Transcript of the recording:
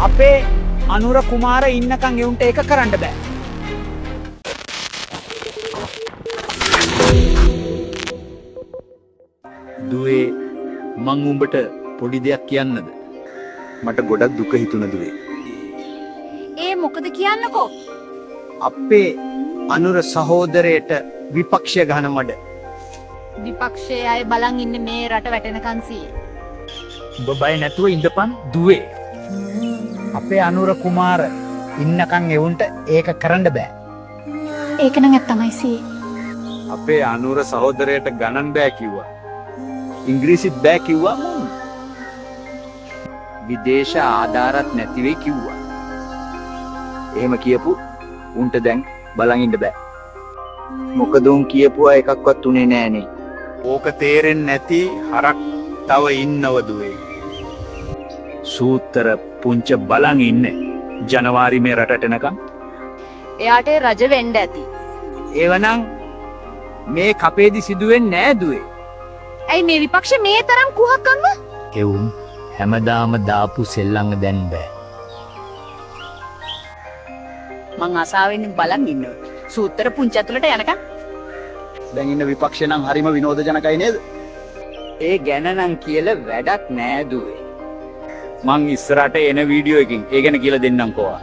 අපේ අනුර කුමාර ඉන්නකම් එවුන්ට ඒක කරන්න බෑ. දුවේ මං උඹට පොඩි දෙයක් කියන්නද? මට ගොඩක් දුක හිතුණ දුවේ. ඒ මොකද කියන්නකෝ? අපේ අනුර සහෝදරයට විපක්ෂය ගහන මඩ. විපක්ෂයේ අය බලන් ඉන්නේ මේ රට වැටෙනකන් සීයේ. ඔබ බය නැතුව ඉඳපන් දුවේ. අපේ අනුර කුමාර ඉන්නකම් එවුන්ට ඒක කරන්න බෑ. ඒක නම් ඇත්තමයි සීයේ. අපේ අනුර සහෝදරයට ගණන් බෑ කිව්වා. ඉංග්‍රීසිත් බෑ කිව්වා මම. විදේශ ආධාරත් නැති වෙයි කිව්වා. එහෙම කියපු උන්ට දැන් බලන් ඉන්න බෑ. මොකද උන් කියපුවා එකක්වත් උනේ නෑනේ. ඕක තේරෙන්නේ නැති හරක් තව ඉන්නව දුවේ. සූත්‍ර පුංච බලන් ඉන්නේ. ජනවාරි මේ රටට එනකම්. එයාට රජ වෙන්න ඇති. ඒවනම් මේ කපේදි සිදුවෙන්නේ නෑ දුවේ. ඇයි මේ විපක්ෂ මේ තරම් කුහකම්ද? එවුන් හැමදාම දාපු සෙල්ලංග දැන් බෑ. මං ආසාවෙන් බලන් ඉන්නවා. සූත්‍ර පුංචි ඇතුළට යනකම්. දැන් ඉන්න විපක්ෂය නම් හරිම විනෝදජනකයි නේද? ඒ ගැන නම් කියලා වැඩක් නෑ දුවේ. මං ඉස්සරහට එන වීඩියෝ එකකින් ඒ ගැන කියලා දෙන්නම්කෝ.